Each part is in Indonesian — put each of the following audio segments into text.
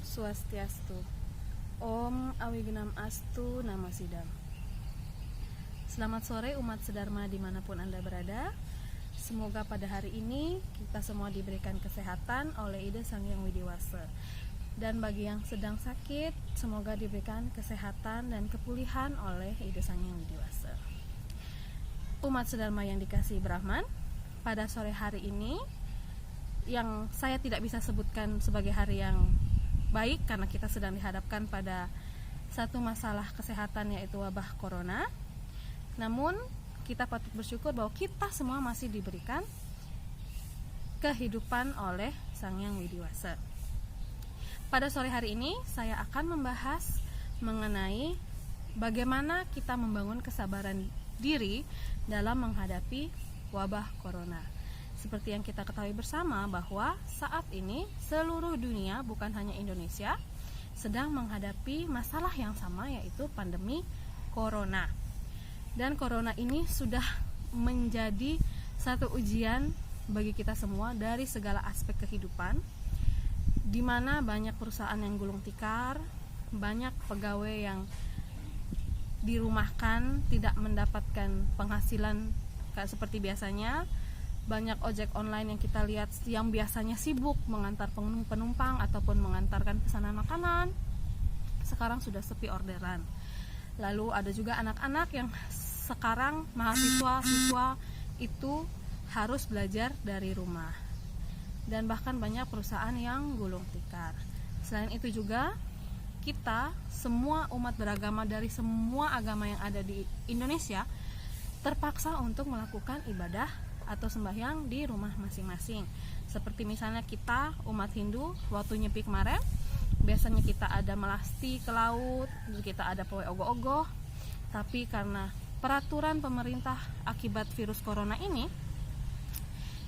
Swastiastu. Om Awignam Astu Nama Sidam. Selamat sore umat sedharma dimanapun Anda berada. Semoga pada hari ini kita semua diberikan kesehatan oleh Ida Sang Hyang Widiwasa. Dan bagi yang sedang sakit, semoga diberikan kesehatan dan kepulihan oleh Ida Sang Hyang Widiwasa. Umat sedharma yang dikasihi Brahman, pada sore hari ini yang saya tidak bisa sebutkan sebagai hari yang baik karena kita sedang dihadapkan pada satu masalah kesehatan, yaitu wabah corona. Namun kita patut bersyukur bahwa kita semua masih diberikan kehidupan oleh Sang Hyang Widiwasa. Pada sore hari ini saya akan membahas mengenai bagaimana kita membangun kesabaran diri dalam menghadapi wabah corona. Seperti yang kita ketahui bersama bahwa saat ini seluruh dunia, bukan hanya Indonesia, sedang menghadapi masalah yang sama, yaitu pandemi corona. Dan corona ini sudah menjadi satu ujian bagi kita semua dari segala aspek kehidupan, di mana banyak perusahaan yang gulung tikar, banyak pegawai yang dirumahkan, tidak mendapatkan penghasilan seperti biasanya. Banyak ojek online yang kita lihat yang biasanya sibuk mengantar penumpang ataupun mengantarkan pesanan makanan, sekarang sudah sepi orderan. Lalu ada juga anak-anak yang sekarang mahasiswa-siswa itu harus belajar dari rumah. Dan bahkan banyak perusahaan yang gulung tikar. Selain itu juga kita semua umat beragama dari semua agama yang ada di Indonesia terpaksa untuk melakukan ibadah atau sembahyang di rumah masing-masing. Seperti misalnya kita umat Hindu waktu Nyepi kemarin, biasanya kita ada melasti ke laut, kita ada pawai ogoh-ogoh. Tapi karena peraturan pemerintah akibat virus corona ini,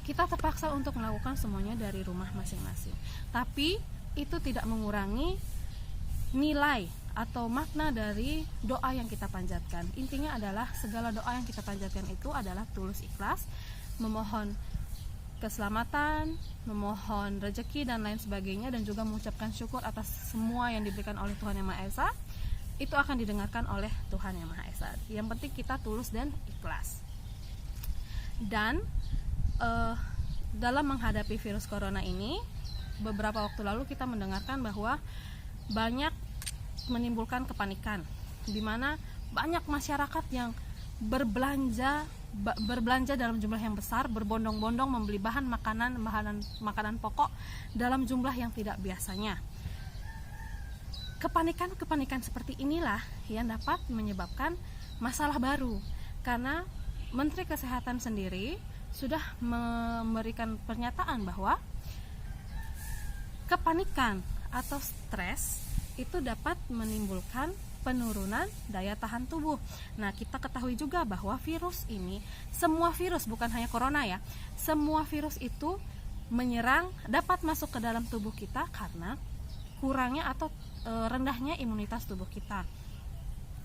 kita terpaksa untuk melakukan semuanya dari rumah masing-masing. Tapi itu tidak mengurangi nilai atau makna dari doa yang kita panjatkan. Intinya adalah segala doa yang kita panjatkan itu adalah tulus ikhlas, memohon keselamatan, memohon rezeki dan lain sebagainya, dan juga mengucapkan syukur atas semua yang diberikan oleh Tuhan Yang Maha Esa. Itu akan didengarkan oleh Tuhan Yang Maha Esa. Yang penting kita tulus dan ikhlas. Dan dalam menghadapi virus corona ini, beberapa waktu lalu kita mendengarkan bahwa banyak menimbulkan kepanikan, di mana banyak masyarakat yang berbelanja dalam jumlah yang besar, berbondong-bondong membeli bahan makanan pokok dalam jumlah yang tidak biasanya. Kepanikan seperti inilah yang dapat menyebabkan masalah baru, karena Menteri Kesehatan sendiri sudah memberikan pernyataan bahwa kepanikan atau stres itu dapat menimbulkan penurunan daya tahan tubuh. Nah, kita ketahui juga bahwa virus ini, semua virus, bukan hanya corona ya, semua virus itu menyerang, dapat masuk ke dalam tubuh kita karena kurangnya atau rendahnya imunitas tubuh kita.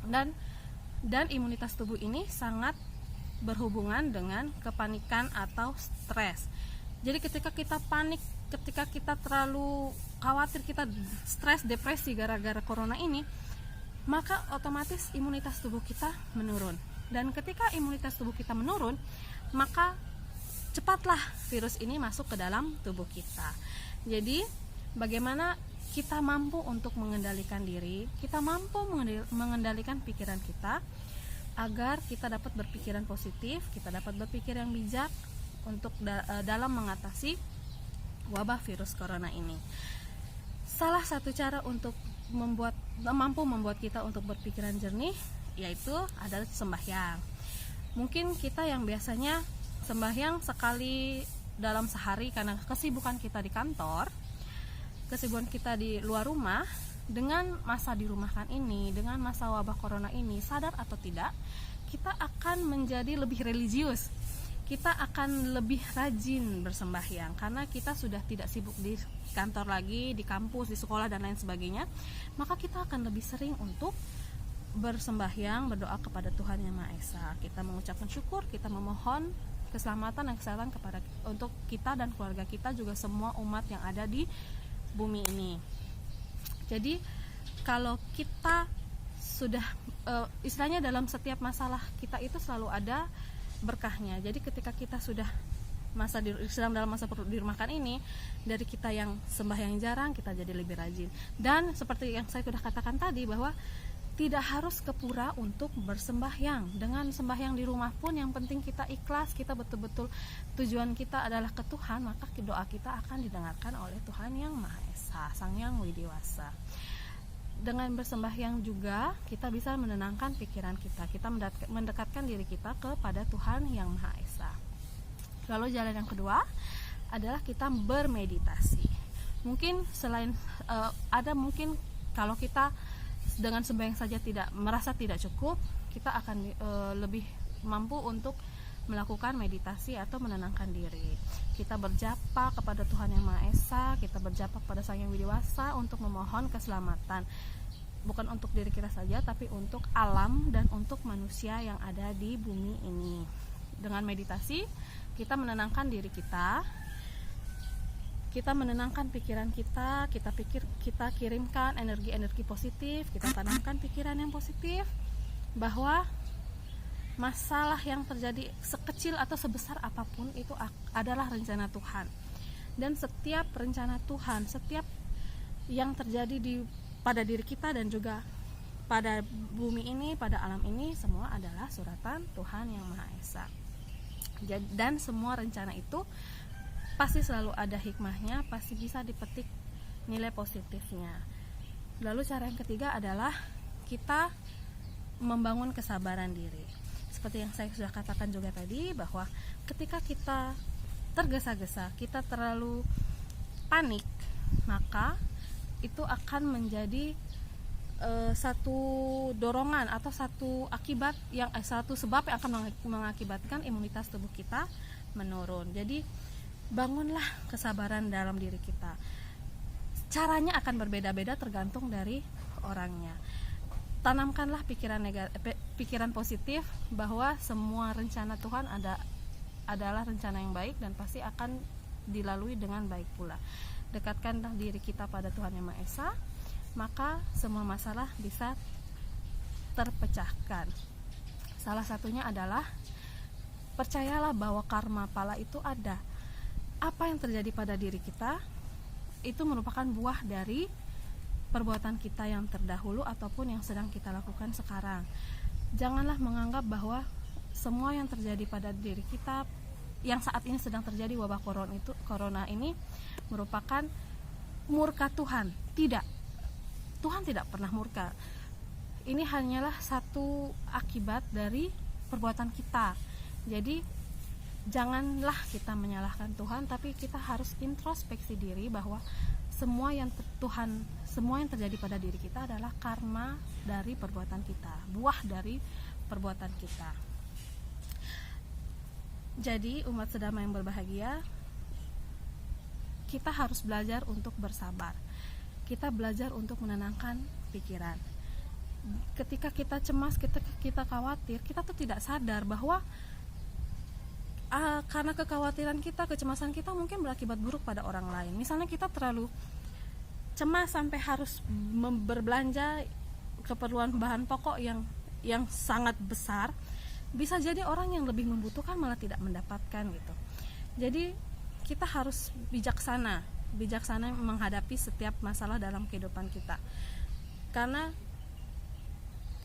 Dan imunitas tubuh ini sangat berhubungan dengan kepanikan atau stres. Jadi ketika kita panik, ketika kita terlalu khawatir, kita stres, depresi gara-gara corona ini, maka otomatis imunitas tubuh kita menurun. Dan ketika imunitas tubuh kita menurun, maka cepatlah virus ini masuk ke dalam tubuh kita. Jadi bagaimana kita mampu untuk mengendalikan diri, kita mampu mengendalikan pikiran kita, agar kita dapat berpikiran positif, kita dapat berpikir yang bijak untuk dalam mengatasi wabah virus corona ini. Salah satu cara untuk mampu membuat kita untuk berpikiran jernih, yaitu adalah sembahyang. Mungkin kita yang biasanya sembahyang sekali dalam sehari karena kesibukan kita di kantor, kesibukan kita di luar rumah, dengan masa dirumahkan ini, dengan masa wabah corona ini, sadar atau tidak, kita akan menjadi lebih religius. Kita akan lebih rajin bersembahyang karena kita sudah tidak sibuk di kantor lagi, di kampus, di sekolah dan lain sebagainya. Maka kita akan lebih sering untuk bersembahyang, berdoa kepada Tuhan Yang Maha Esa. Kita mengucapkan syukur, kita memohon keselamatan dan kesehatan untuk kita dan keluarga kita, juga semua umat yang ada di bumi ini. Jadi kalau kita sudah istilahnya dalam setiap masalah kita itu selalu ada berkahnya. Jadi ketika kita sudah sedang dalam masa dirumahkan ini, dari kita yang sembahyang jarang kita jadi lebih rajin. Dan seperti yang saya sudah katakan tadi, bahwa tidak harus ke pura untuk bersembahyang. Dengan sembahyang di rumah pun yang penting kita ikhlas, kita betul-betul tujuan kita adalah ke Tuhan, maka doa kita akan didengarkan oleh Tuhan Yang Maha Esa, Sang Yang Widiwasa. Dengan bersembahyang juga kita bisa menenangkan pikiran kita mendekatkan diri kita kepada Tuhan Yang Maha Esa. Lalu jalan yang kedua adalah kita bermeditasi. Mungkin selain mungkin kalau kita dengan sembahyang saja merasa tidak cukup, kita akan lebih mampu untuk melakukan meditasi atau menenangkan diri. Kita berjapa kepada Tuhan Yang Maha Esa, kita berjapa kepada Sang Yang Widiwasa untuk memohon keselamatan. Bukan untuk diri kita saja, tapi untuk alam dan untuk manusia yang ada di bumi ini. Dengan meditasi, kita menenangkan diri kita menenangkan pikiran kita kirimkan energi-energi positif, kita tanamkan pikiran yang positif bahwa masalah yang terjadi sekecil atau sebesar apapun itu adalah rencana Tuhan. Dan setiap rencana Tuhan, setiap yang terjadi pada diri kita dan juga pada bumi ini, pada alam ini, semua adalah suratan Tuhan Yang Maha Esa. Dan semua rencana itu pasti selalu ada hikmahnya, pasti bisa dipetik nilai positifnya. Lalu cara yang ketiga adalah kita membangun kesabaran diri. Seperti yang saya sudah katakan juga tadi, bahwa ketika kita tergesa-gesa, kita terlalu panik, maka itu akan menjadi satu dorongan atau satu sebab yang akan mengakibatkan imunitas tubuh kita menurun. Jadi bangunlah kesabaran dalam diri kita. Caranya akan berbeda-beda tergantung dari orangnya. Tanamkanlah pikiran positif bahwa semua rencana Tuhan adalah rencana yang baik dan pasti akan dilalui dengan baik pula. Dekatkanlah diri kita pada Tuhan Yang Maha Esa, maka semua masalah bisa terpecahkan. Salah satunya adalah percayalah bahwa karma pala itu ada. Apa yang terjadi pada diri kita itu merupakan buah dari perbuatan kita yang terdahulu ataupun yang sedang kita lakukan sekarang. Janganlah menganggap bahwa semua yang terjadi pada diri kita yang saat ini sedang terjadi, wabah corona ini merupakan murka Tuhan. Tidak. Tuhan tidak pernah murka. Ini hanyalah satu akibat dari perbuatan kita. Jadi janganlah kita menyalahkan Tuhan, tapi kita harus introspeksi diri bahwa semua yang terjadi pada diri kita adalah karma dari perbuatan kita, buah dari perbuatan kita. Jadi umat sedama yang berbahagia, kita harus belajar untuk bersabar. Kita belajar untuk menenangkan pikiran. Ketika kita cemas, ketika kita khawatir, kita tuh tidak sadar bahwa karena kekhawatiran kita, kecemasan kita mungkin berakibat buruk pada orang lain. Misalnya kita terlalu cemas sampai harus berbelanja keperluan bahan pokok yang sangat besar, bisa jadi orang yang lebih membutuhkan malah tidak mendapatkan gitu. Jadi kita harus bijaksana menghadapi setiap masalah dalam kehidupan kita. Karena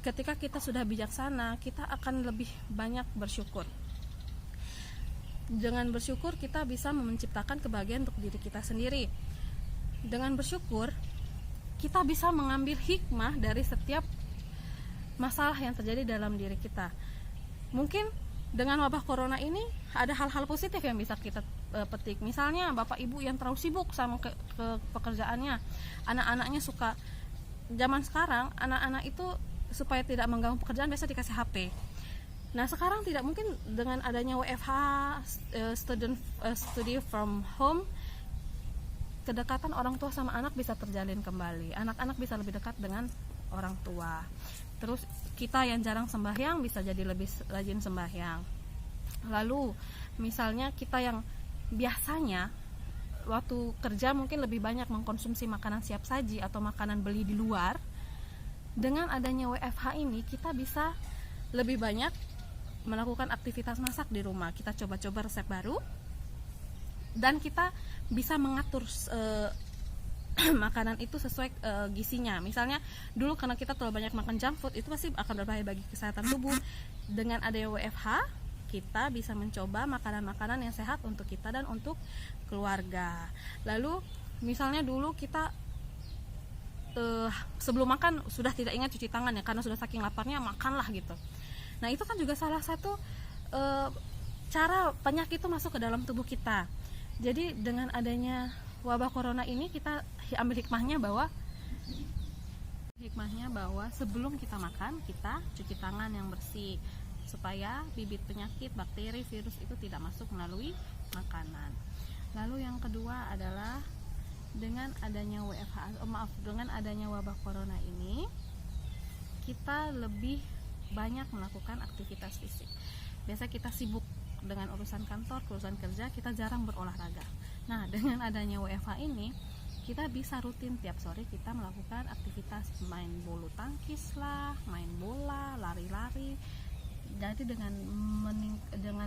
ketika kita sudah bijaksana, kita akan lebih banyak bersyukur. Dengan bersyukur kita bisa menciptakan kebahagiaan untuk diri kita sendiri. Dengan bersyukur kita bisa mengambil hikmah dari setiap masalah yang terjadi dalam diri kita. Mungkin dengan wabah corona ini ada hal-hal positif yang bisa kita petik. Misalnya bapak ibu yang terlalu sibuk sama ke pekerjaannya, anak-anaknya suka, zaman sekarang anak-anak itu supaya tidak mengganggu pekerjaan biasa dikasih HP. Nah sekarang tidak mungkin dengan adanya WFH, study from home, kedekatan orang tua sama anak bisa terjalin kembali. Anak-anak bisa lebih dekat dengan orang tua. Terus kita yang jarang sembahyang bisa jadi lebih rajin sembahyang. Lalu misalnya kita yang biasanya waktu kerja mungkin lebih banyak mengkonsumsi makanan siap saji atau makanan beli di luar. Dengan adanya WFH ini kita bisa lebih banyak melakukan aktivitas masak di rumah. Kita coba-coba resep baru dan kita bisa mengatur makanan itu sesuai gizinya. Misalnya dulu karena kita terlalu banyak makan junk food, itu pasti akan berbahaya bagi kesehatan tubuh. Dengan adanya WFH kita bisa mencoba makanan-makanan yang sehat untuk kita dan untuk keluarga. Lalu misalnya dulu kita sebelum makan sudah tidak ingat cuci tangan ya, karena sudah saking laparnya makanlah gitu. Nah itu kan juga salah satu cara penyakit itu masuk ke dalam tubuh kita. Jadi dengan adanya wabah corona ini kita ambil hikmahnya bahwa sebelum kita makan kita cuci tangan yang bersih, supaya bibit penyakit, bakteri, virus itu tidak masuk melalui makanan. Lalu yang kedua adalah dengan adanya dengan adanya wabah corona ini kita lebih banyak melakukan aktivitas fisik. Biasa kita sibuk dengan urusan kantor, urusan kerja, kita jarang berolahraga. Nah, dengan adanya WFH ini kita bisa rutin tiap sore kita melakukan aktivitas main bulu tangkis lah, main bola, lari-lari. Jadi dengan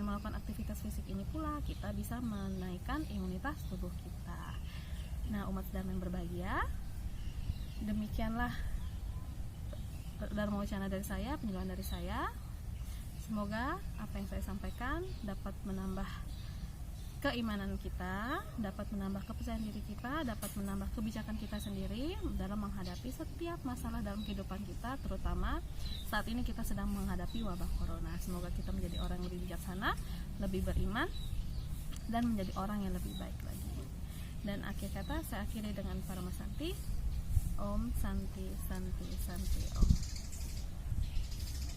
melakukan aktivitas fisik ini pula kita bisa menaikkan imunitas tubuh kita. Nah, umat Dharma yang berbahagia, demikianlah Dharma Wacana dari saya, penjelasan dari saya. Semoga apa yang saya sampaikan dapat menambah keimanan kita, dapat menambah kepercayaan diri kita, dapat menambah kebijakan kita sendiri dalam menghadapi setiap masalah dalam kehidupan kita, terutama saat ini kita sedang menghadapi wabah corona. Semoga kita menjadi orang yang lebih bijaksana, lebih beriman, dan menjadi orang yang lebih baik lagi. Dan akhir kata saya akhiri dengan Paramasanti. Om Santi Santi Santi Om.